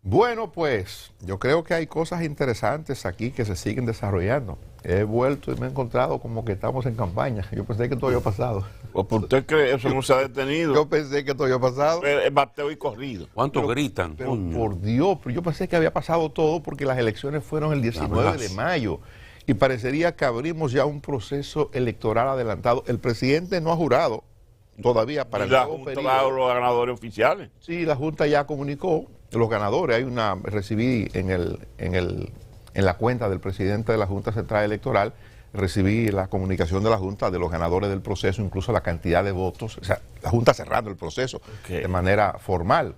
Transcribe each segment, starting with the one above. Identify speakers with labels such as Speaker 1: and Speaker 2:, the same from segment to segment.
Speaker 1: Bueno, pues yo creo que hay cosas interesantes aquí que se siguen desarrollando. He vuelto y me he encontrado como que estamos en campaña. Yo pensé que todo había pasado.
Speaker 2: ¿O por usted cree eso no se ha detenido?
Speaker 1: Yo pensé que todo había pasado.
Speaker 2: Es bateo y corrido.
Speaker 3: ¿Cuánto gritan?
Speaker 1: Pero
Speaker 3: Coño.
Speaker 1: por Dios, pero yo pensé que había pasado todo porque las elecciones fueron el 19 de mayo y parecería que abrimos ya un proceso electoral adelantado. El presidente no ha jurado todavía para
Speaker 2: Y
Speaker 1: el
Speaker 2: la
Speaker 1: nuevo
Speaker 2: Junta
Speaker 1: periodo.
Speaker 2: da los ganadores oficiales.
Speaker 1: Sí, la Junta ya comunicó los ganadores. Recibí en la cuenta del presidente de la Junta Central Electoral, recibí la comunicación de la Junta de los ganadores del proceso, incluso la cantidad de votos, o sea, la Junta cerrando el proceso de manera formal,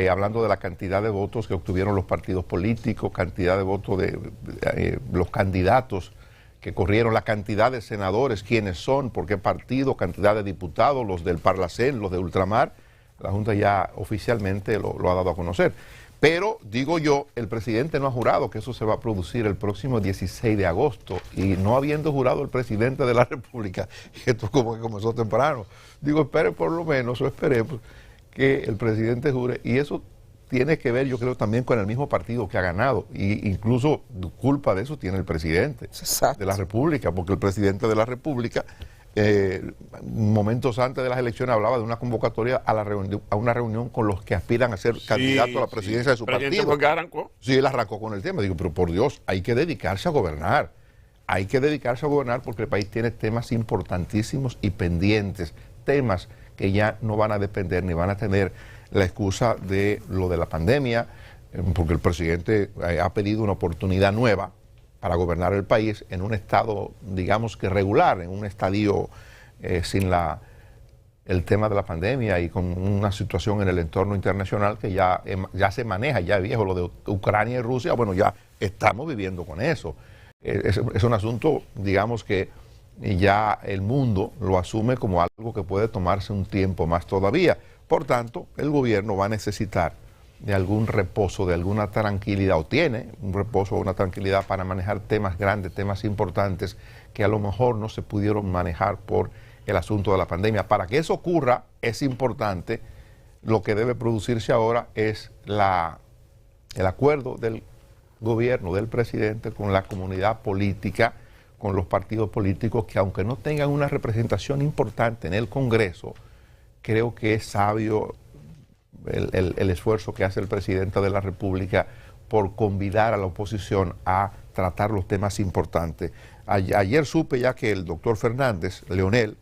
Speaker 1: hablando de la cantidad de votos que obtuvieron los partidos políticos, cantidad de votos de los candidatos que corrieron, la cantidad de senadores, quiénes son, por qué partido, cantidad de diputados, los del Parlacén, los de Ultramar. La Junta ya oficialmente lo ha dado a conocer. Pero, digo yo, el presidente no ha jurado que eso se va a producir el próximo 16 de agosto. Y no habiendo jurado el presidente de la República, esto como que comenzó temprano. Digo, espere por lo menos, o esperemos que el presidente jure. Y eso tiene que ver, yo creo, también con el mismo partido que ha ganado. Y incluso culpa de eso tiene el presidente de la República, porque el presidente de la República, momentos antes de las elecciones, hablaba de una convocatoria a una reunión con los que aspiran a ser candidatos a la presidencia de su partido.
Speaker 2: ¿Por qué arrancó?
Speaker 1: Sí, él arrancó con el tema. Digo, pero por Dios, hay que dedicarse a gobernar. Hay que dedicarse a gobernar porque el país tiene temas importantísimos y pendientes, temas que ya no van a depender ni van a tener la excusa de lo de la pandemia, porque el presidente ha pedido una oportunidad nueva para gobernar el país en un estado, digamos que regular, en un estadio sin el tema de la pandemia y con una situación en el entorno internacional que ya se maneja, viejo, lo de Ucrania y Rusia, bueno, ya estamos viviendo con eso. Es un asunto, digamos que ya el mundo lo asume como algo que puede tomarse un tiempo más todavía. Por tanto, el gobierno va a necesitar de algún reposo, de alguna tranquilidad, o tiene un reposo o una tranquilidad para manejar temas grandes, temas importantes que a lo mejor no se pudieron manejar por el asunto de la pandemia. Para que eso ocurra, es importante, lo que debe producirse ahora es el acuerdo del gobierno, del presidente, con la comunidad política, con los partidos políticos, que aunque no tengan una representación importante en el Congreso, creo que es sabio el esfuerzo que hace el presidente de la República por convidar a la oposición a tratar los temas importantes. Ayer supe ya que el doctor Fernández, Leonel,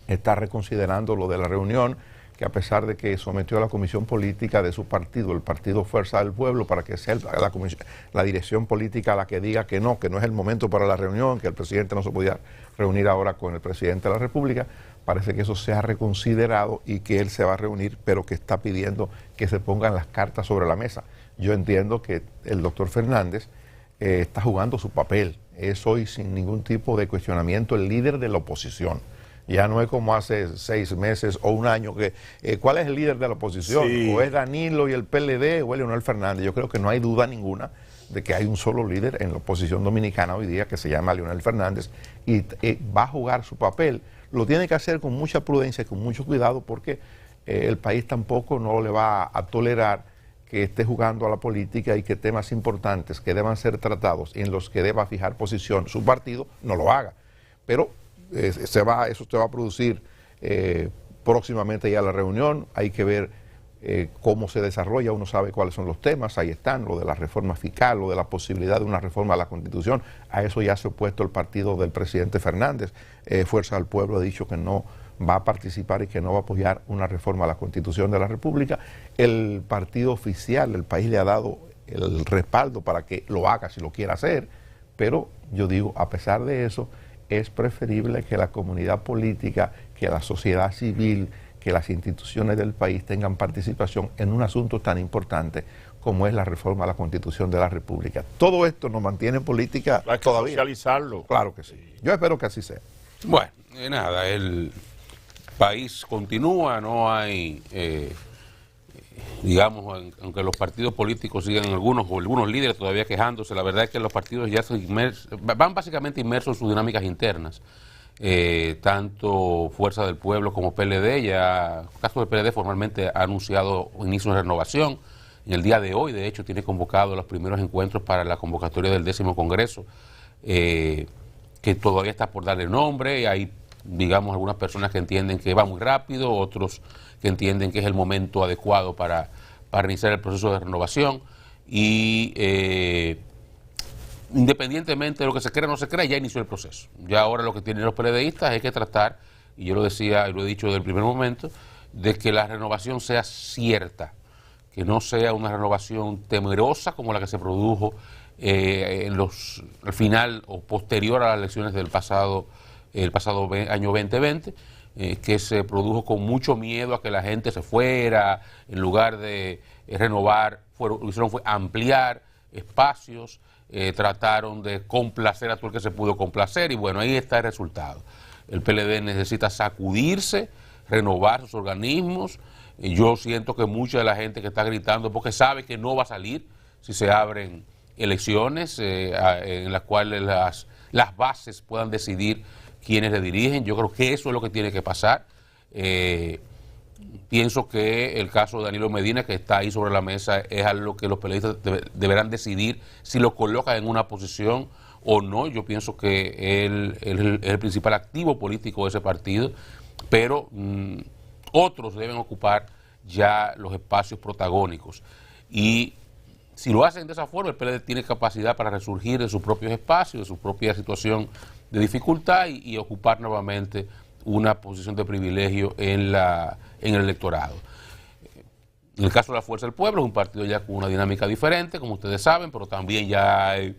Speaker 1: está reconsiderando lo de la reunión, que a pesar de que sometió a la comisión política de su partido, el Partido Fuerza del Pueblo, para que sea la dirección política la que diga que no es el momento para la reunión, que el presidente no se podía reunir ahora con el presidente de la República, parece que eso se ha reconsiderado y que él se va a reunir, pero que está pidiendo que se pongan las cartas sobre la mesa. Yo entiendo que el doctor Fernández está jugando su papel, es hoy sin ningún tipo de cuestionamiento el líder de la oposición. Ya no es como hace 6 meses o un año que ¿cuál es el líder de la oposición? Sí. O es Danilo y el PLD o es Leonel Fernández. Yo creo que no hay duda ninguna de que hay un solo líder en la oposición dominicana hoy día que se llama Leonel Fernández y va a jugar su papel. Lo tiene que hacer con mucha prudencia y con mucho cuidado porque el país tampoco no le va a tolerar que esté jugando a la política y que temas importantes que deban ser tratados y en los que deba fijar posición su partido no lo haga. Pero eso se va a producir próximamente ya la reunión, hay que ver cómo se desarrolla, uno sabe cuáles son los temas, ahí están, lo de la reforma fiscal, lo de la posibilidad de una reforma a la Constitución, a eso ya se ha opuesto el partido del presidente Fernández, Fuerza del Pueblo ha dicho que no va a participar y que no va a apoyar una reforma a la Constitución de la República, el partido oficial, el país le ha dado el respaldo para que lo haga si lo quiere hacer, pero yo digo, a pesar de eso, es preferible que la comunidad política, que la sociedad civil, que las instituciones del país tengan participación en un asunto tan importante como es la reforma a la Constitución de la República. Todo esto nos mantiene en política
Speaker 2: hay que
Speaker 1: todavía.
Speaker 2: Socializarlo.
Speaker 1: Claro que sí. Yo espero que así sea.
Speaker 3: Bueno, nada, el país continúa, no hay, digamos, aunque los partidos políticos sigan algunos líderes todavía quejándose, la verdad es que los partidos ya van básicamente inmersos en sus dinámicas internas. Tanto Fuerza del Pueblo como PLD, ya el caso del PLD formalmente ha anunciado inicio de renovación, en el día de hoy, de hecho, tiene convocado los primeros encuentros para la convocatoria del 10º Congreso, que todavía está por darle nombre, y hay, digamos, algunas personas que entienden que va muy rápido, otros que entienden que es el momento adecuado para iniciar el proceso de renovación, y independientemente de lo que se crea o no se crea, ya inició el proceso. Ya ahora lo que tienen los PLDistas es que tratar, y yo lo decía y lo he dicho desde el primer momento, de que la renovación sea cierta, que no sea una renovación temerosa como la que se produjo al final o posterior a las elecciones del pasado año 2020, que se produjo con mucho miedo a que la gente se fuera, en lugar de renovar, lo que hicieron fue ampliar espacios, trataron de complacer a todo el que se pudo complacer, y bueno, ahí está el resultado. El PLD necesita sacudirse, renovar sus organismos. Yo siento que mucha de la gente que está gritando, porque sabe que no va a salir si se abren elecciones en las cuales las bases puedan decidir quiénes le dirigen. Yo creo que eso es lo que tiene que pasar. Pienso que el caso de Danilo Medina, que está ahí sobre la mesa, es algo que los PLDistas deberán decidir si lo colocan en una posición o no. Yo pienso que él es el principal activo político de ese partido, pero otros deben ocupar ya los espacios protagónicos. Y si lo hacen de esa forma, el PLD tiene capacidad para resurgir de sus propios espacios, de su propia situación de dificultad y ocupar nuevamente una posición de privilegio en el electorado. En el caso de la Fuerza del Pueblo, es un partido ya con una dinámica diferente, como ustedes saben, pero también ya hay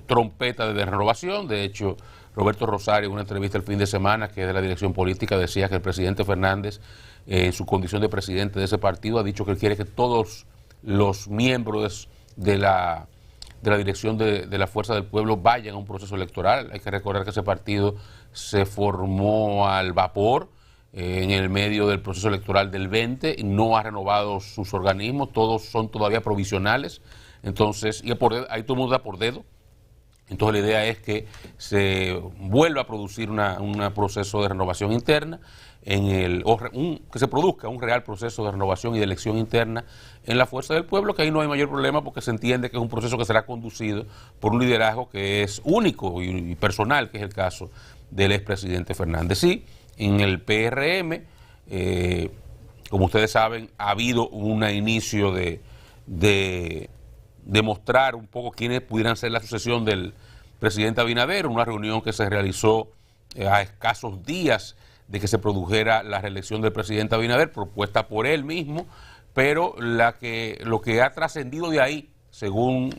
Speaker 3: trompeta de renovación. De hecho, Roberto Rosario, en una entrevista el fin de semana, que es de la dirección política, decía que el presidente Fernández, en su condición de presidente de ese partido, ha dicho que él quiere que todos los miembros de la dirección de la Fuerza del Pueblo vayan a un proceso electoral. Hay que recordar que ese partido se formó al vapor en el medio del proceso electoral del 20, no ha renovado sus organismos, todos son todavía provisionales, entonces, y ahí todo el mundo da por dedo. Entonces la idea es que se vuelva a producir un proceso de renovación interna, que se produzca un real proceso de renovación y de elección interna en la Fuerza del Pueblo, que ahí no hay mayor problema porque se entiende que es un proceso que será conducido por un liderazgo que es único y personal, que es el caso del expresidente Fernández. Sí, en el PRM, como ustedes saben, ha habido un inicio de mostrar un poco quiénes pudieran ser la sucesión del presidente Abinader, una reunión que se realizó a escasos días de que se produjera la reelección del presidente Abinader, propuesta por él mismo, pero lo que ha trascendido de ahí, según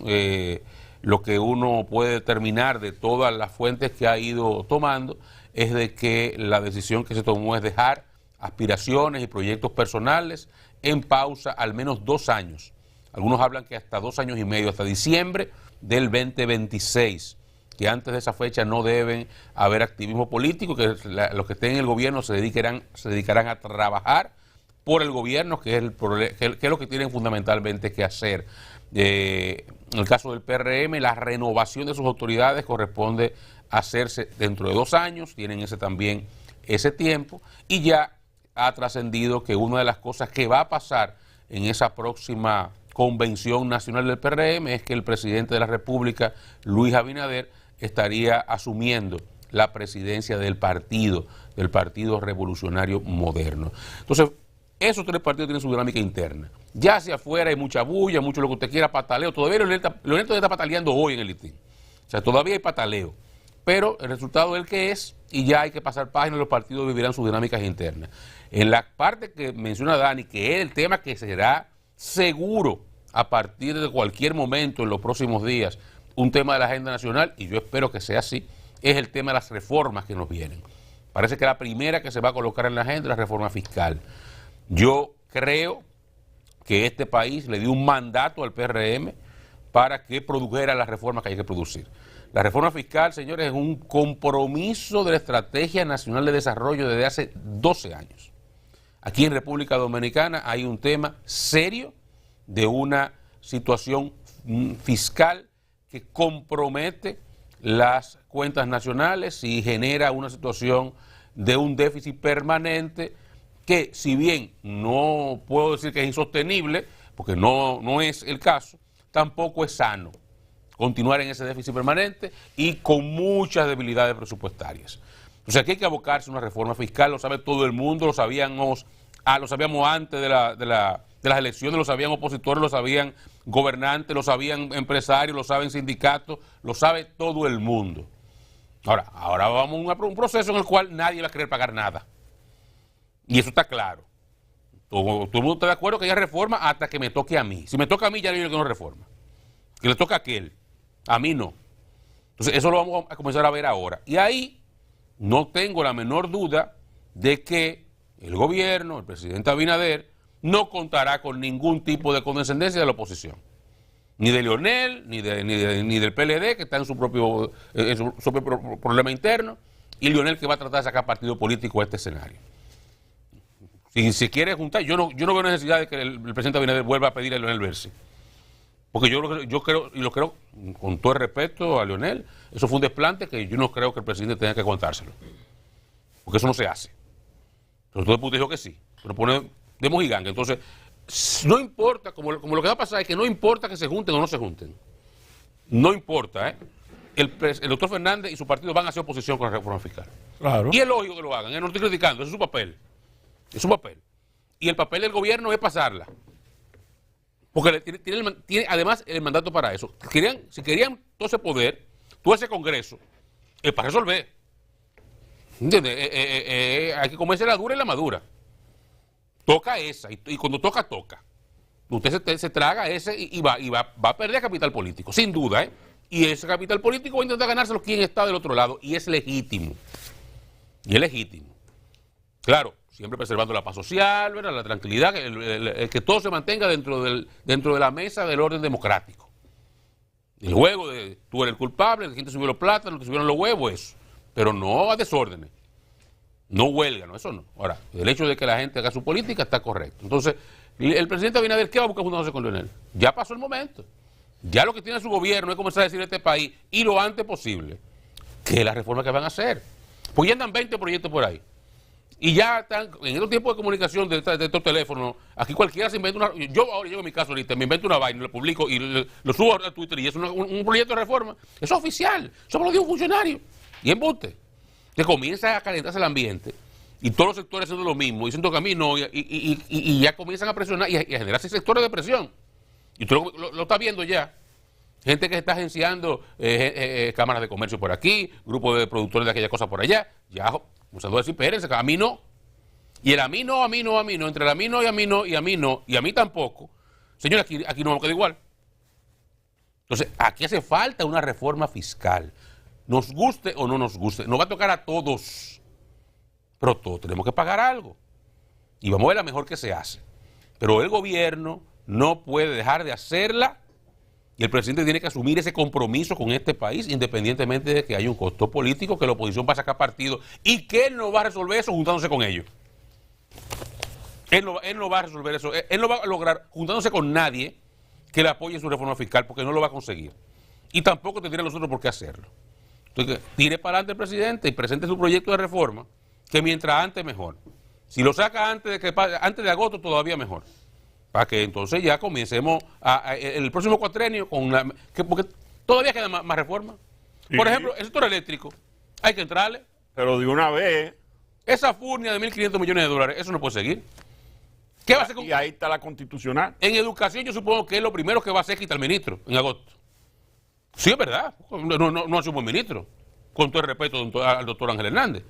Speaker 3: lo que uno puede determinar de todas las fuentes que ha ido tomando, es de que la decisión que se tomó es dejar aspiraciones y proyectos personales en pausa al menos 2 años. Algunos hablan que hasta 2 años y medio, hasta diciembre del 2026, que antes de esa fecha no deben haber activismo político, que los que estén en el gobierno se dedicarán a trabajar por el gobierno, que es lo que tienen fundamentalmente que hacer. En el caso del PRM, la renovación de sus autoridades corresponde hacerse dentro de 2 años, tienen también ese tiempo, y ya ha trascendido que una de las cosas que va a pasar en esa próxima Convención Nacional del PRM es que el presidente de la República, Luis Abinader, estaría asumiendo la presidencia del Partido Revolucionario Moderno. Entonces, esos 3 partidos tienen su dinámica interna. Ya hacia afuera hay mucha bulla, mucho lo que usted quiera, pataleo. Todavía Leonel está pataleando hoy en el listín. O sea, todavía hay pataleo. Pero el resultado es el que es, y ya hay que pasar páginas, los partidos vivirán sus dinámicas internas. En la parte que menciona Dani, que es el tema que será seguro a partir de cualquier momento en los próximos días, un tema de la agenda nacional, y yo espero que sea así, es el tema de las reformas que nos vienen. Parece que la primera que se va a colocar en la agenda es la reforma fiscal. Yo creo que este país le dio un mandato al PRM para que produjera las reformas que hay que producir. La reforma fiscal, señores, es un compromiso de la Estrategia Nacional de Desarrollo desde hace 12 años. Aquí en República Dominicana hay un tema serio de una situación fiscal que compromete las cuentas nacionales y genera una situación de un déficit permanente que, si bien no puedo decir que es insostenible, porque no es el caso, tampoco es sano continuar en ese déficit permanente y con muchas debilidades presupuestarias. Entonces aquí hay que abocarse a una reforma fiscal, lo sabe todo el mundo, lo sabíamos antes de las elecciones, lo sabían opositores, lo sabían gobernantes, lo sabían empresarios, lo saben sindicatos, lo sabe todo el mundo. Ahora vamos a un proceso en el cual nadie va a querer pagar nada. Y eso está claro. Todo el mundo está de acuerdo que haya reforma hasta que me toque a mí. Si me toca a mí, ya digo que no reforma. Que le toca a aquel. A mí no. Entonces, eso lo vamos a comenzar a ver ahora. Y ahí no tengo la menor duda de que el gobierno, el presidente Abinader, no contará con ningún tipo de condescendencia de la oposición. Ni de Leonel, ni del PLD, que está en su propio problema interno, y Leonel, que va a tratar de sacar partido político a este escenario. Si se quiere juntar, yo no veo necesidad de que el presidente Abinader vuelva a pedir a Leonel verse. Porque yo creo, y lo creo con todo el respeto a Leonel, eso fue un desplante que yo no creo que el presidente tenga que aguantárselo. Porque eso no se hace. Pero todo el mundo dijo que sí. Pero pone de mojiganga. Entonces, no importa, como lo que va a pasar es que no importa que se junten o no se junten. No importa, ¿eh? El doctor Fernández y su partido van a hacer oposición con la reforma fiscal. Claro. Y es lógico que lo hagan, no estoy criticando, ese es su papel. Es su papel. Y el papel del gobierno es pasarla. Porque tiene además el mandato para eso. Si querían todo ese poder, todo ese Congreso, es para resolver. ¿Entiendes? Hay que comerse la dura y la madura. Toca esa, y cuando toca. Usted se traga ese y va a perder capital político, sin duda, ¿eh? Y ese capital político va a intentar ganárselo quien está del otro lado, y es legítimo. Y es legítimo. Claro, siempre preservando la paz social, ¿verdad? La tranquilidad, que todo se mantenga dentro de la mesa del orden democrático. El juego de tú eres el culpable, quién te subió los plátanos, te subieron los huevos, eso. Pero no a desórdenes. No huelga, no, eso no. Ahora, el hecho de que la gente haga su política está correcto. Entonces, el presidente Abinader, ¿qué va a buscar juntándose con Leonel? Ya pasó el momento. Ya lo que tiene su gobierno es comenzar a decir a este país, y lo antes posible, que es la reforma que van a hacer. Pues ya andan 20 proyectos por ahí. Y ya están, en estos tiempos de comunicación de estos teléfonos, aquí cualquiera se inventa una. Yo ahora llego a mi caso ahorita, me invento una vaina, lo publico y lo subo a Twitter y es un proyecto de reforma. Eso es oficial, eso me lo dio un funcionario. Y embuste. Que comienza a calentarse el ambiente y todos los sectores haciendo lo mismo, diciendo que a mí no, y ya comienzan a presionar y a generarse sectores de presión. Y usted lo está viendo ya. Gente que está agenciando cámaras de comercio por aquí, grupos de productores de aquella cosa por allá. Ya, comenzando a decir, espérense, a mí no. Y el a mí no, entre el a mí no y a mí no, y a mí no, y a mí tampoco. Señores, aquí no vamos a quedar igual. Entonces, aquí hace falta una reforma fiscal. Nos guste o no nos guste, nos va a tocar a todos, pero todos tenemos que pagar algo y vamos a ver la mejor que se hace. Pero el gobierno no puede dejar de hacerla y el presidente tiene que asumir ese compromiso con este país, independientemente de que haya un costo político, que la oposición va a sacar partido y que él no va a resolver eso juntándose con ellos. Él no va a resolver eso, él no va a lograr juntándose con nadie que le apoye en su reforma fiscal, porque no lo va a conseguir. Y tampoco tendría nosotros por qué hacerlo. Entonces, tire para adelante el presidente y presente su proyecto de reforma, que mientras antes mejor. Si lo saca antes de agosto, todavía mejor. Para que entonces ya comencemos el próximo cuatrenio porque todavía queda más reforma. Sí. Por ejemplo, el sector eléctrico, hay que entrarle.
Speaker 2: Pero de una vez.
Speaker 3: Esa furnia de 1.500 millones de dólares, eso no puede seguir. ¿Qué va a hacer con?
Speaker 2: Y ahí está la constitucional.
Speaker 3: En educación yo supongo que es lo primero que va a hacer quitar el ministro en agosto. Sí, es verdad. No hace un buen ministro. Con todo el respeto al doctor Ángel Hernández.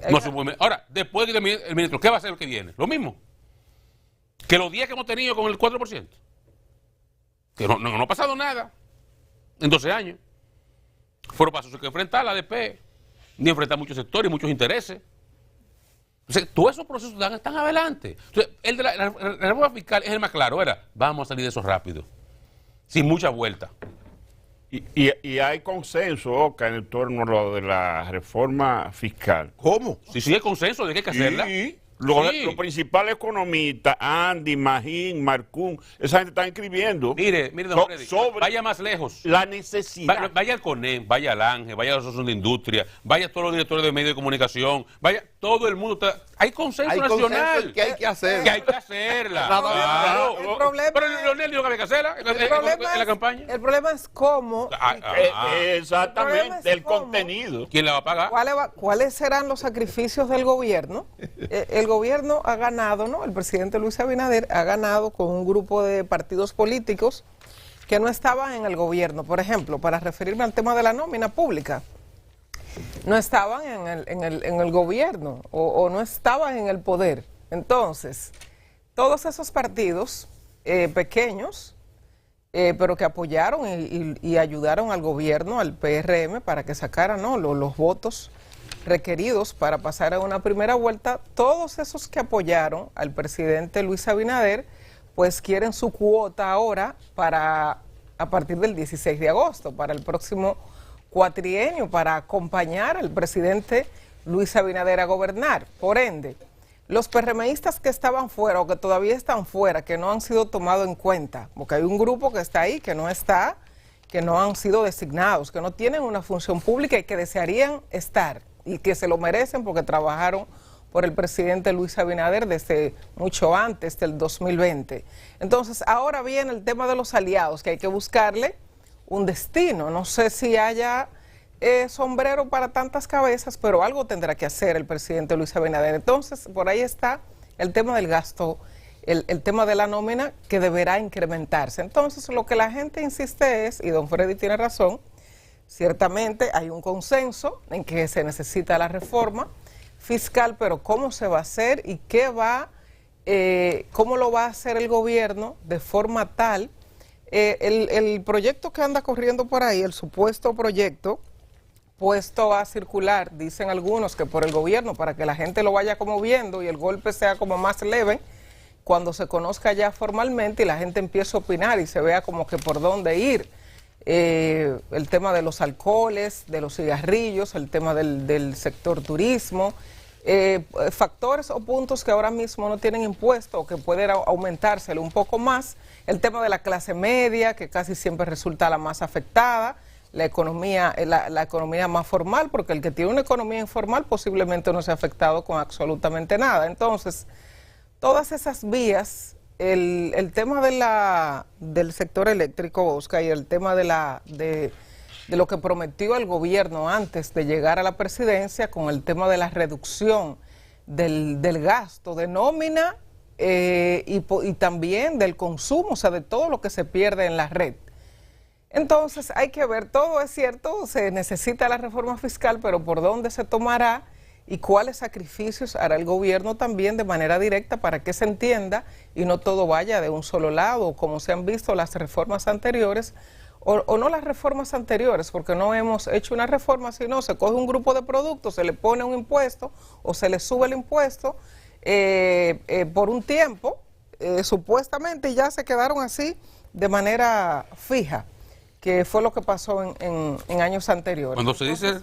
Speaker 3: No hace un buen ministro. Ahora, después de que el ministro, ¿qué va a hacer el que viene? Lo mismo. Que los días que hemos tenido con el 4%. Que no ha pasado nada en 12 años. Fueron pasos que enfrentar la ADP, ni enfrentar muchos sectores y muchos intereses. Entonces, todos esos procesos están adelante. Entonces, el de la reforma fiscal es el más claro. Vamos a salir de eso rápido. Sin mucha vuelta.
Speaker 2: Y hay consenso, Oca, en torno a lo de la reforma fiscal.
Speaker 1: ¿Cómo?
Speaker 3: Sí, hay consenso de que hay que hacerla.
Speaker 2: Sí. Los principales economistas, Andy, Magín, Marcún, esa gente está escribiendo.
Speaker 3: Mire, don Freddy, vaya más lejos.
Speaker 2: La necesidad.
Speaker 3: Vaya al CONE, vaya al ANGE, vaya a la Asociación de Industria, vaya a todos los directores de medios de comunicación, vaya todo el mundo está... Hay consenso nacional.
Speaker 1: Que hay que hacer.
Speaker 3: Que hay que hacerla.
Speaker 4: Claro. El problema
Speaker 3: pero Leonel dijo que había que hacerla en la campaña.
Speaker 4: El problema es cómo.
Speaker 2: Exactamente, el contenido.
Speaker 3: ¿Quién la va a pagar?
Speaker 4: ¿Cuáles serán los sacrificios del gobierno? El gobierno ha ganado, ¿no? El presidente Luis Abinader ha ganado con un grupo de partidos políticos que no estaban en el gobierno. Por ejemplo, para referirme al tema de la nómina pública, no estaban en el gobierno o no estaban en el poder. Entonces, todos esos partidos pequeños, pero que apoyaron y ayudaron al gobierno, al PRM, para que sacaran, ¿no?, los votos requeridos para pasar a una primera vuelta, todos esos que apoyaron al presidente Luis Abinader, pues quieren su cuota ahora a partir del 16 de agosto, para el próximo cuatrienio, para acompañar al presidente Luis Abinader a gobernar. Por ende, los PRMistas que estaban fuera o que todavía están fuera, que no han sido tomados en cuenta, porque hay un grupo que está ahí, que no está, que no han sido designados, que no tienen una función pública y que desearían estar y que se lo merecen porque trabajaron por el presidente Luis Abinader desde mucho antes del 2020. Entonces, ahora viene el tema de los aliados, que hay que buscarle un destino. No sé si haya sombrero para tantas cabezas, pero algo tendrá que hacer el presidente Luis Abinader. Entonces, por ahí está el tema del gasto, el tema de la nómina, que deberá incrementarse. Entonces, lo que la gente insiste es, y don Freddy tiene razón, ciertamente hay un consenso en que se necesita la reforma fiscal, pero ¿cómo se va a hacer y cómo lo va a hacer el gobierno de forma tal? El proyecto que anda corriendo por ahí, el supuesto proyecto puesto a circular, dicen algunos que por el gobierno, para que la gente lo vaya como viendo y el golpe sea como más leve, cuando se conozca ya formalmente y la gente empiece a opinar y se vea como que por dónde ir. El tema de los alcoholes, de los cigarrillos, el tema del sector turismo, factores o puntos que ahora mismo no tienen impuesto o que pueden aumentárselo un poco más, el tema de la clase media, que casi siempre resulta la más afectada, la economía más formal, porque el que tiene una economía informal posiblemente no se ha afectado con absolutamente nada. Entonces, todas esas vías, el tema del sector eléctrico, Oscar, y el tema de lo que prometió el gobierno antes de llegar a la presidencia, con el tema de la reducción del gasto de nómina y también del consumo, o sea, de todo lo que se pierde en la red. Entonces hay que ver, todo es cierto, se necesita la reforma fiscal, pero por dónde se tomará y cuáles sacrificios hará el gobierno también de manera directa para que se entienda y no todo vaya de un solo lado, como se han visto las reformas anteriores, o no las reformas anteriores, porque no hemos hecho una reforma, sino se coge un grupo de productos, se le pone un impuesto o se le sube el impuesto por un tiempo, supuestamente, y ya se quedaron así de manera fija, que fue lo que pasó en años anteriores.
Speaker 3: Cuando se dice...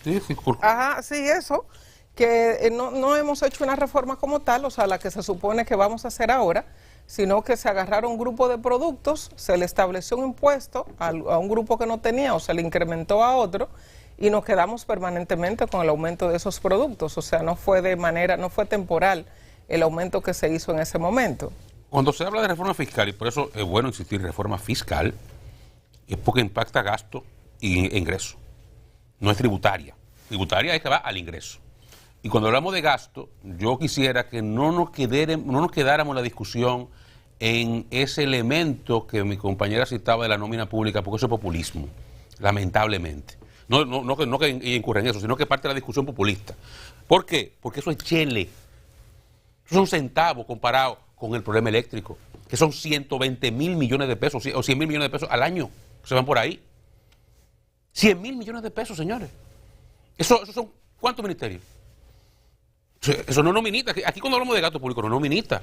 Speaker 3: Sí,
Speaker 4: ajá, sí, eso, que no hemos hecho una reforma como tal, o sea, la que se supone que vamos a hacer ahora, sino que se agarraron un grupo de productos, se le estableció un impuesto a un grupo que no tenía o se le incrementó a otro y nos quedamos permanentemente con el aumento de esos productos, o sea, no fue temporal el aumento que se hizo en ese momento.
Speaker 3: Cuando se habla de reforma fiscal, y por eso es bueno insistir en reforma fiscal, es porque impacta gasto e ingreso. No es tributaria. Tributaria es que va al ingreso. Y cuando hablamos de gasto, yo quisiera que no nos quedáramos en la discusión en ese elemento que mi compañera citaba de la nómina pública, porque eso es populismo, lamentablemente. No que incurra en eso, sino que parte de la discusión populista. ¿Por qué? Porque eso es chele. Eso son centavos comparado con el problema eléctrico, que son 120 mil millones de pesos o 100 mil millones de pesos al año que se van por ahí. 100 mil millones de pesos, señores. Eso son ¿cuántos ministerios? Eso no nominita. Aquí cuando hablamos de gasto público no nominita.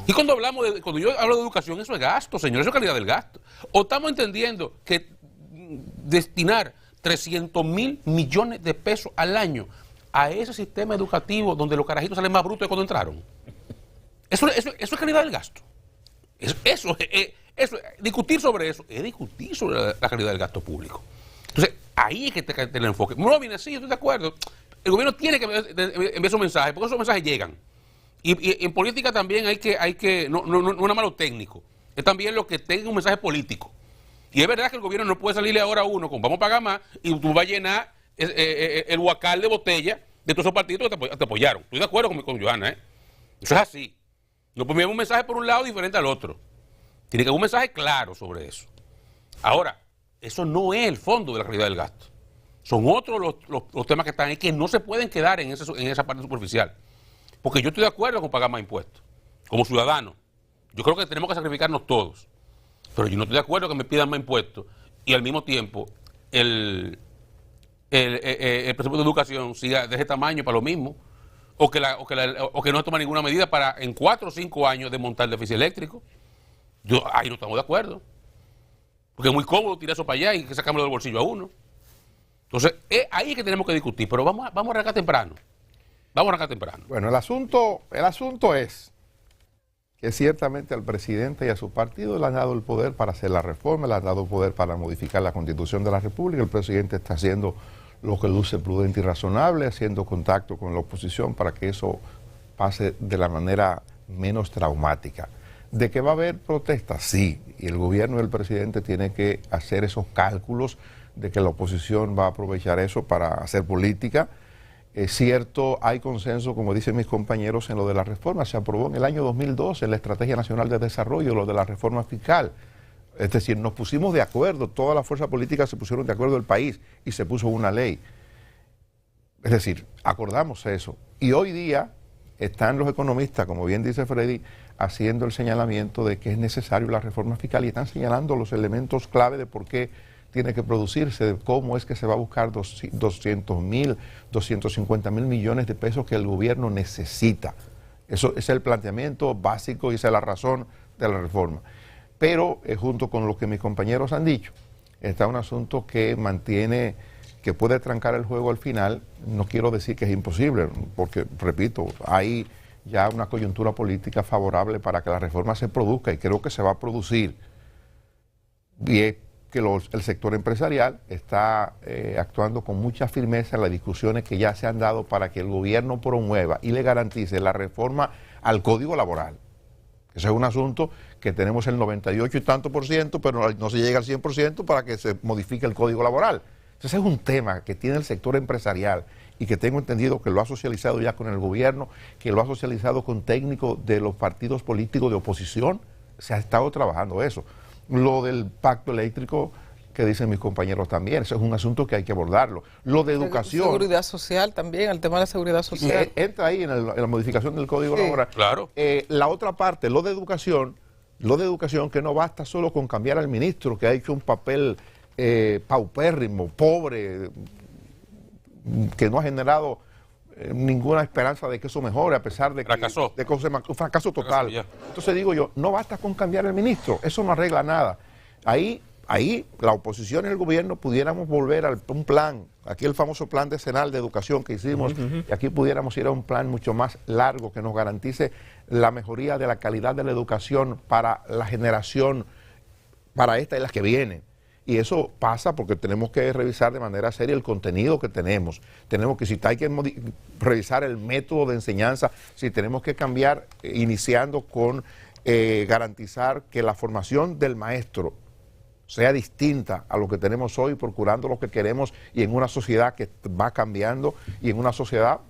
Speaker 3: Y cuando yo hablo de educación, eso es gasto, señores, eso es calidad del gasto. O estamos entendiendo que destinar 300 mil millones de pesos al año a ese sistema educativo donde los carajitos salen más brutos de cuando entraron. Eso es calidad del gasto. Discutir sobre eso es discutir sobre la calidad del gasto público. Entonces, ahí es que te el enfoque. Nómina, sí, yo estoy de acuerdo. el gobierno tiene que enviar esos mensajes, porque esos mensajes llegan. Y en política también hay que no es nada malo técnico, es también lo que tenga un mensaje político. Y es verdad que el gobierno no puede salirle ahora a uno con vamos a pagar más y tú vas a llenar el huacal de botella de todos esos partidos que te apoyaron. Estoy de acuerdo con Johanna, ¿eh? Eso es así. No podemos enviar un mensaje por un lado diferente al otro. Tiene que haber un mensaje claro sobre eso. Ahora, eso no es el fondo de la realidad del gasto. Son otros los temas que están ahí que no se pueden quedar en esa parte superficial. Porque yo estoy de acuerdo con pagar más impuestos, como ciudadano. Yo creo que tenemos que sacrificarnos todos. Pero yo no estoy de acuerdo que me pidan más impuestos y al mismo tiempo el presupuesto de educación siga de ese tamaño para lo mismo. O que no se toma ninguna medida para en 4 o 5 años desmontar el déficit eléctrico. Ahí no estamos de acuerdo. Porque es muy cómodo tirar eso para allá y que sacamos del bolsillo a uno. Entonces, ahí es que tenemos que discutir, pero vamos a arrancar temprano. Vamos a arrancar temprano.
Speaker 1: Bueno, el asunto es que ciertamente al presidente y a su partido le han dado el poder para hacer la reforma, le han dado el poder para modificar la Constitución de la República. El presidente está haciendo lo que luce prudente y razonable, haciendo contacto con la oposición para que eso pase de la manera menos traumática. ¿De que va a haber protestas? Sí, y el gobierno y el presidente tienen que hacer esos cálculos de que la oposición va a aprovechar eso para hacer política. Es cierto, hay consenso, como dicen mis compañeros, en lo de la reforma. Se aprobó en el año 2012 en la Estrategia Nacional de Desarrollo, lo de la reforma fiscal. Es decir, nos pusimos de acuerdo, todas las fuerzas políticas se pusieron de acuerdo del país y se puso una ley. Es decir, acordamos eso. Y hoy día están los economistas, como bien dice Freddy, haciendo el señalamiento de que es necesario la reforma fiscal y están señalando los elementos clave de por qué tiene que producirse, de cómo es que se va a buscar 200.000, 250.000 millones de pesos que el gobierno necesita. Eso es el planteamiento básico y esa es la razón de la reforma. Pero, junto con lo que mis compañeros han dicho, está un asunto que mantiene, que puede trancar el juego al final. No quiero decir que es imposible, porque, repito, hay ya una coyuntura política favorable para que la reforma se produzca y creo que se va a producir. Y es que el sector empresarial está actuando con mucha firmeza en las discusiones que ya se han dado para que el gobierno promueva y le garantice la reforma al Código Laboral. Ese es un asunto que tenemos el 98 y tanto por ciento, pero no se llega al 100% para que se modifique el Código Laboral. Entonces es un tema que tiene el sector empresarial y que tengo entendido que lo ha socializado ya con el gobierno, que lo ha socializado con técnicos de los partidos políticos de oposición. Se ha estado trabajando eso. Lo del pacto eléctrico, que dicen mis compañeros también, eso es un asunto que hay que abordarlo. Lo de educación.
Speaker 4: Seguridad social también, el tema de la seguridad social.
Speaker 1: Entra ahí en la modificación del Código Laboral.
Speaker 3: Claro.
Speaker 1: La otra parte, lo de educación, que no basta solo con cambiar al ministro, que ha hecho un papel paupérrimo, pobre, que no ha generado ninguna esperanza de que eso mejore, a pesar de que un fracaso total. Entonces digo yo, no basta con cambiar el ministro, eso no arregla nada. Ahí la oposición y el gobierno pudiéramos volver a un plan, aquí el famoso plan decenal de educación que hicimos, y aquí pudiéramos ir a un plan mucho más largo que nos garantice la mejoría de la calidad de la educación para la generación, para esta y las que vienen. Y eso pasa porque tenemos que revisar de manera seria el contenido que tenemos. Tenemos que, si hay que revisar el método de enseñanza, si tenemos que cambiar, iniciando con garantizar que la formación del maestro sea distinta a lo que tenemos hoy, procurando lo que queremos y en una sociedad que va cambiando y en una sociedad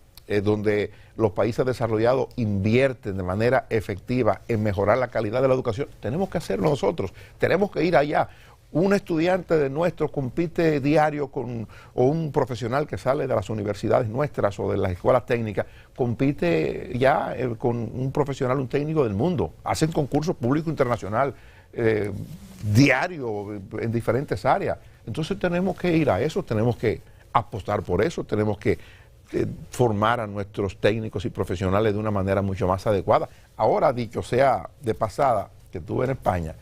Speaker 1: donde los países desarrollados invierten de manera efectiva en mejorar la calidad de la educación. Tenemos que hacerlo nosotros, tenemos que ir allá. Un estudiante de nuestro compite diario o un profesional que sale de las universidades nuestras o de las escuelas técnicas, compite ya con un profesional, un técnico del mundo. Hacen concursos públicos internacional diario en diferentes áreas. Entonces tenemos que ir a eso, tenemos que apostar por eso, tenemos que formar a nuestros técnicos y profesionales de una manera mucho más adecuada. Ahora, dicho sea de pasada, que estuve en España,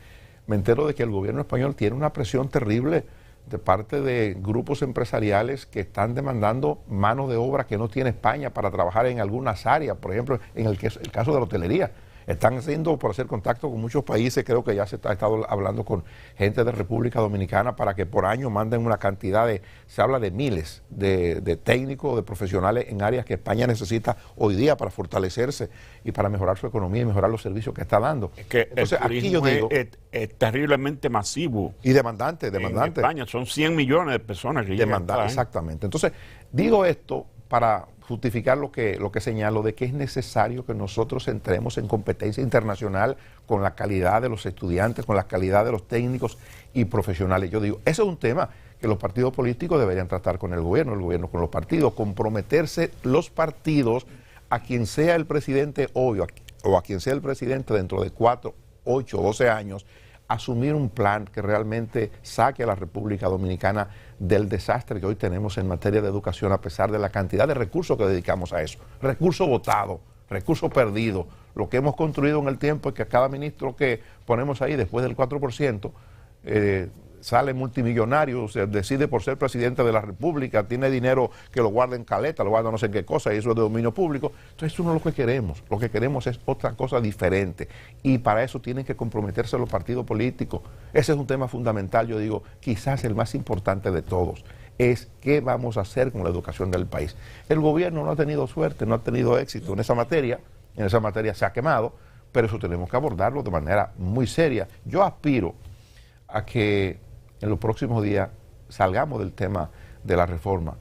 Speaker 1: me entero de que el gobierno español tiene una presión terrible de parte de grupos empresariales que están demandando mano de obra que no tiene España para trabajar en algunas áreas, por ejemplo, en el caso de la hotelería. Están haciendo por hacer contacto con muchos países, creo que ya se ha estado hablando con gente de República Dominicana para que por año manden una cantidad se habla de miles de técnicos, de profesionales en áreas que España necesita hoy día para fortalecerse y para mejorar su economía y mejorar los servicios que está dando.
Speaker 2: Es que entonces, aquí yo digo, es terriblemente masivo.
Speaker 1: Y demandante.
Speaker 2: En España son 100 millones de personas que llegan.
Speaker 1: Exactamente. Entonces, digo esto para justificar lo que señalo de que es necesario que nosotros entremos en competencia internacional con la calidad de los estudiantes, con la calidad de los técnicos y profesionales. Yo digo, ese es un tema que los partidos políticos deberían tratar con el gobierno con los partidos, comprometerse los partidos a quien sea el presidente hoy o a quien sea el presidente dentro de 4, 8, 12 años, asumir un plan que realmente saque a la República Dominicana del desastre que hoy tenemos en materia de educación, a pesar de la cantidad de recursos que dedicamos a eso. Recursos votados, recursos perdidos. Lo que hemos construido en el tiempo es que a cada ministro que ponemos ahí, después del 4%, sale multimillonario, se decide por ser presidente de la República, tiene dinero que lo guarda en caleta, lo guarda no sé qué cosa, y eso es de dominio público. Entonces eso no es lo que queremos es otra cosa diferente, y para eso tienen que comprometerse los partidos políticos. Ese es un tema fundamental, yo digo, quizás el más importante de todos, es qué vamos a hacer con la educación del país. El gobierno no ha tenido suerte, no ha tenido éxito en esa materia se ha quemado, pero eso tenemos que abordarlo de manera muy seria. Yo aspiro a que en los próximos días salgamos del tema de la reforma,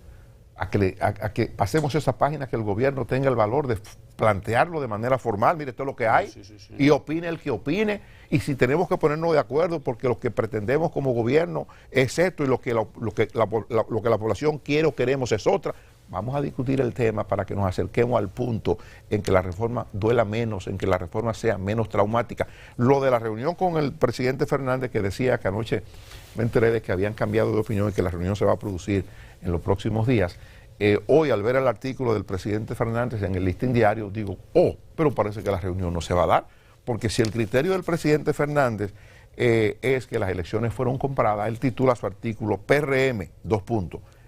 Speaker 1: a que pasemos esa página, que el gobierno tenga el valor de plantearlo de manera formal, mire, esto es lo que hay, y opine el que opine, y si tenemos que ponernos de acuerdo porque lo que pretendemos como gobierno es esto y lo que la población quiere o queremos es otra, vamos a discutir el tema para que nos acerquemos al punto en que la reforma duela menos, en que la reforma sea menos traumática. Lo de la reunión con el presidente Fernández, que decía que anoche me enteré de que habían cambiado de opinión y que la reunión se va a producir en los próximos días. Hoy, al ver el artículo del presidente Fernández en el Listín Diario, digo, pero parece que la reunión no se va a dar, porque si el criterio del presidente Fernández es que las elecciones fueron compradas, él titula su artículo PRM,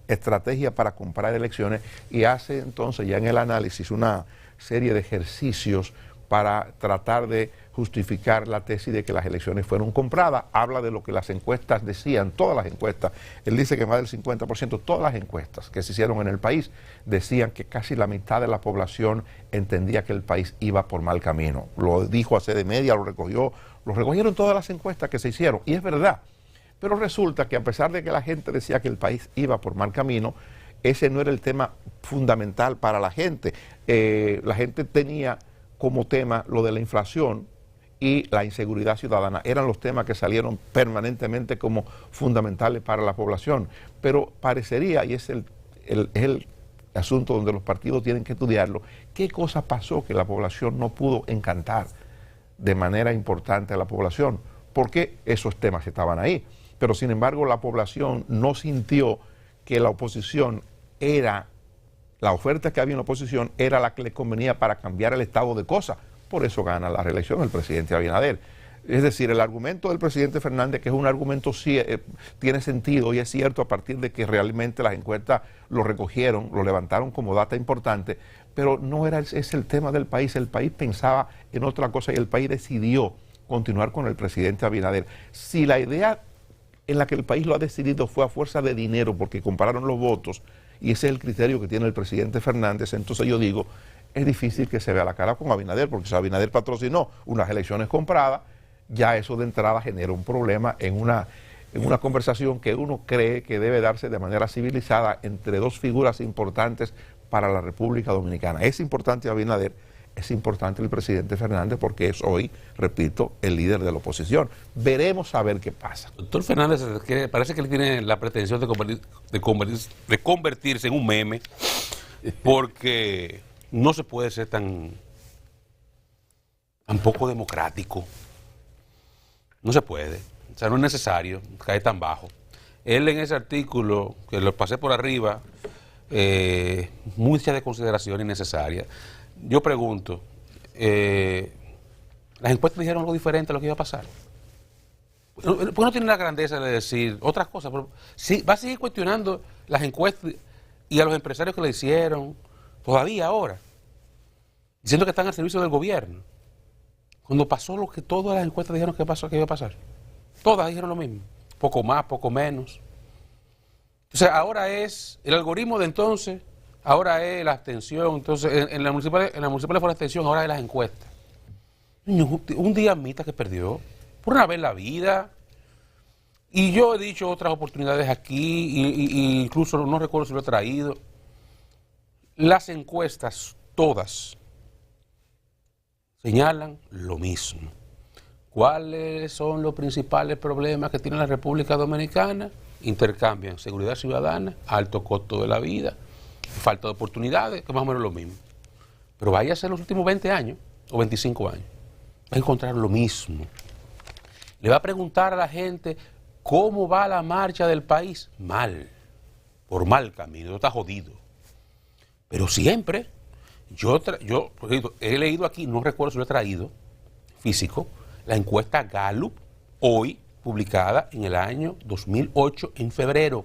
Speaker 1: estrategia para comprar elecciones, y hace entonces ya en el análisis una serie de ejercicios para tratar de justificar la tesis de que las elecciones fueron compradas. Habla de lo que las encuestas decían, todas las encuestas. Él dice que más del 50%, todas las encuestas que se hicieron en el país decían que casi la mitad de la población entendía que el país iba por mal camino. Lo dijo hace de media, lo recogieron todas las encuestas que se hicieron, y es verdad. Pero resulta que a pesar de que la gente decía que el país iba por mal camino, ese no era el tema fundamental para la gente. La gente tenía como tema lo de la inflación y la inseguridad ciudadana. Eran los temas que salieron permanentemente como fundamentales para la población. Pero parecería, y es el asunto donde los partidos tienen que estudiarlo, qué cosa pasó que la población no pudo encantar de manera importante a la población, porque esos temas estaban ahí. Pero sin embargo la población no sintió que la oposición la oferta que había en la oposición era la que le convenía para cambiar el estado de cosas. Por eso gana la reelección el presidente Abinader. Es decir, el argumento del presidente Fernández, que es un argumento tiene sentido y es cierto a partir de que realmente las encuestas lo recogieron, lo levantaron como data importante, pero no era ese el tema del país. El país pensaba en otra cosa y el país decidió continuar con el presidente Abinader. Si la idea en la que el país lo ha decidido fue a fuerza de dinero, porque compararon los votos, y ese es el criterio que tiene el presidente Fernández, entonces yo digo, es difícil que se vea la cara con Abinader, porque si Abinader patrocinó unas elecciones compradas, ya eso de entrada genera un problema en una conversación que uno cree que debe darse de manera civilizada entre dos figuras importantes para la República Dominicana. Es importante Abinader, es importante el presidente Fernández, porque es hoy, repito, el líder de la oposición. Veremos a ver qué pasa.
Speaker 3: Doctor Fernández, parece que él tiene la pretensión de convertirse en un meme, porque no se puede ser tan poco democrático. No se puede. O sea, no es necesario caer tan bajo. Él en ese artículo, que lo pasé por arriba, muchas de consideraciones innecesarias. Yo pregunto, ¿las encuestas dijeron algo diferente a lo que iba a pasar? ¿Por qué no tiene la grandeza de decir otras cosas? Pero sí, va a seguir cuestionando las encuestas y a los empresarios que le hicieron, todavía ahora, diciendo que están al servicio del gobierno. Cuando pasó lo que todas las encuestas dijeron que iba a pasar. Todas dijeron lo mismo. Poco más, poco menos. Entonces, ahora es el algoritmo de entonces, ahora es la abstención. Entonces, en la municipal fue la abstención, ahora es las encuestas. Un día Mita que perdió, por una vez en la vida. Y yo he dicho otras oportunidades aquí, y incluso no recuerdo si lo he traído. Las encuestas, todas, señalan lo mismo. ¿Cuáles son los principales problemas que tiene la República Dominicana? Intercambian seguridad ciudadana, alto costo de la vida, falta de oportunidades, que más o menos lo mismo. Pero vaya a ser los últimos 20 años o 25 años. Va a encontrar lo mismo. Le va a preguntar a la gente cómo va la marcha del país. Mal, por mal camino, está jodido. Pero siempre, yo he leído aquí, no recuerdo si lo he traído, físico, la encuesta Gallup, hoy publicada en el año 2008, en febrero.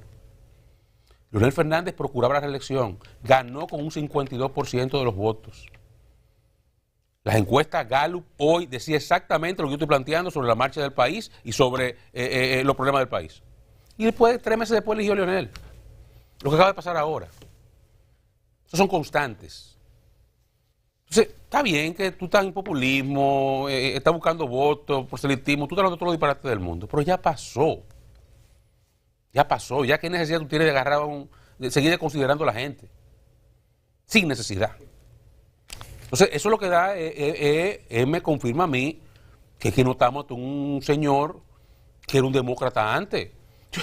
Speaker 3: Leonel Fernández procuraba la reelección, ganó con un 52% de los votos. Las encuestas Gallup hoy decía exactamente lo que yo estoy planteando sobre la marcha del país y sobre los problemas del país. Y después, 3 meses después, eligió Leonel. Lo que acaba de pasar ahora. Esos son constantes. Entonces, está bien que tú estás en populismo, estás buscando votos, proselitismo, tú estás hablando de todos los disparates del mundo, pero ya pasó. Ya pasó. Ya qué necesidad tú tienes de agarrar de seguir considerando a la gente. Sin necesidad. Entonces, eso es lo que da, me confirma a mí que no estamos ante un señor que era un demócrata antes.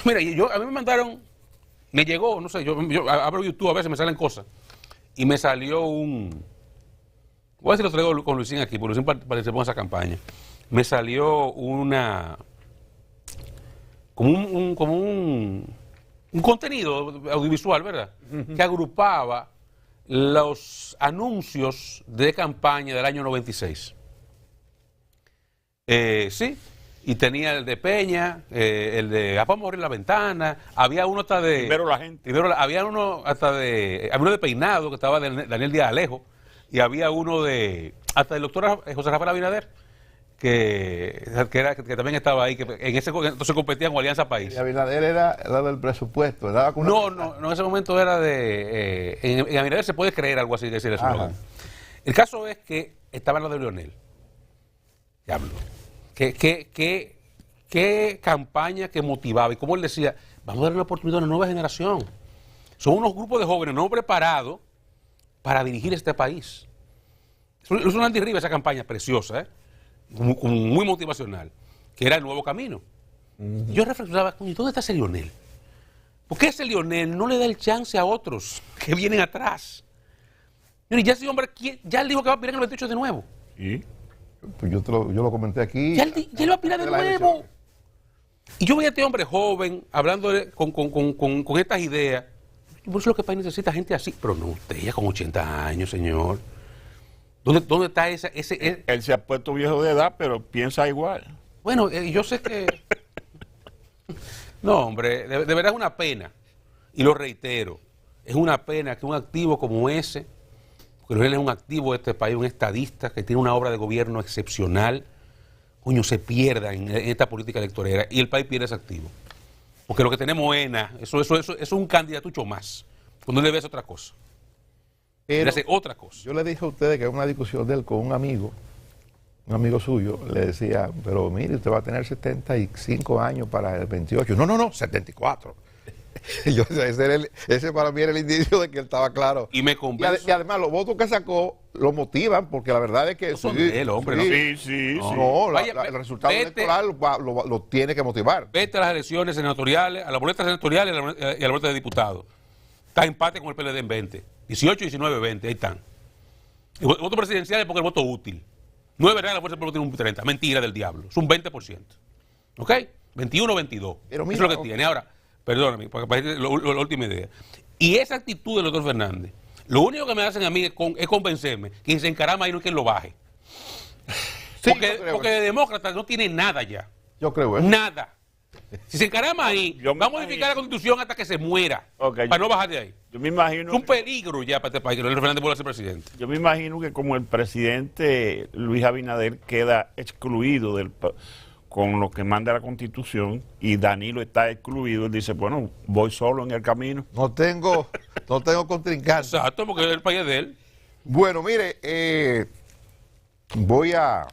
Speaker 3: Mira, a mí me mandaron, me llegó, no sé, yo abro YouTube, a veces me salen cosas, y me salió voy a ver si lo traigo con Luisín aquí, porque Luisín participó en esa campaña. Me salió como un contenido audiovisual, ¿verdad? Uh-huh. Que agrupaba los anuncios de campaña del año 96. Sí, y tenía el de Peña, el de vamos a abrir la ventana, había uno hasta de...
Speaker 2: Primero la gente.
Speaker 3: Había uno de Peinado, que estaba de Daniel Díaz Alejo, y había uno hasta el doctor José Rafael Abinader, que también estaba ahí, que entonces competían con Alianza País.
Speaker 1: Y Abinader era del presupuesto, ¿verdad?
Speaker 3: No, en ese momento era en Abinader se puede creer algo así, decir eso. El caso es que estaba en lo de Leonel. Diablo. ¿Qué campaña que motivaba? Y como él decía, vamos a darle una oportunidad a una nueva generación. Son unos grupos de jóvenes no preparados para dirigir este país. Es una antirriba esa campaña preciosa, muy motivacional, que era el nuevo camino. Uh-huh. Yo reflexionaba, ¿dónde está ese Leonel? ¿Por qué ese Leonel no le da el chance a otros que vienen atrás? Y ya ese hombre, ya él dijo que va a aspirar en el 28 de nuevo.
Speaker 1: ¿Y? Pues yo lo comenté aquí.
Speaker 3: Ya él va a aspirar de nuevo. Y yo veía a este hombre joven, hablando con estas ideas. Por eso lo que el país necesita gente así. Pero no, usted ya con 80 años, señor. ¿Dónde está ese?
Speaker 2: Él se ha puesto viejo de edad, pero piensa igual.
Speaker 3: Bueno, yo sé que... No, hombre, de verdad es una pena. Y lo reitero, es una pena que un activo como ese, porque él es un activo de este país, un estadista que tiene una obra de gobierno excepcional, coño, se pierda en esta política electoral y el país pierde ese activo. Porque lo que tenemos eso es un candidatucho más. Cuando él debe hacer otra cosa.
Speaker 1: Pero
Speaker 3: hacer otra cosa.
Speaker 1: Yo le dije a ustedes que en una discusión de él con un amigo suyo, le decía, pero mire, usted va a tener 75 años para el 28. No, 74. Ese para mí era el indicio de que él estaba claro.
Speaker 3: Y me convenzo.
Speaker 1: Y además los votos que sacó lo motivan, porque la verdad es que...
Speaker 3: Son de él, hombre.
Speaker 2: Sí.
Speaker 1: No, el resultado electoral lo tiene que motivar.
Speaker 3: Vete a las elecciones senatoriales, a las boletas senatoriales y a la boleta de diputados. Está empate con el PLD en 20. 18, 19, 20, ahí están. El voto presidencial es porque el voto útil. No es verdad que la fuerza del pueblo tiene un 30. Mentira del diablo. Es un 20%. ¿Ok? 21, 22. Pero mira, eso es lo que tiene. Ahora, perdóname, para la última idea. Y esa actitud del doctor Fernández, lo único que me hacen a mí es convencerme que se encarama ahí no es que él lo baje. Sí, porque de demócrata no tiene nada ya.
Speaker 1: Yo creo eso.
Speaker 3: Nada. Si se encarama ahí,
Speaker 2: Yo me
Speaker 3: va a modificar la Constitución hasta que se muera,
Speaker 2: Ok,
Speaker 3: para no bajar de ahí.
Speaker 2: Yo me imagino...
Speaker 3: Es un peligro ya para este país que Leonel Fernández vuelva a ser presidente.
Speaker 2: Yo me imagino que como el presidente Luis Abinader queda excluido con lo que manda la Constitución y Danilo está excluido, él dice, bueno, voy solo en el camino.
Speaker 1: No tengo contrincante.
Speaker 3: Exacto, porque el país es de él.
Speaker 1: Bueno, mire, voy a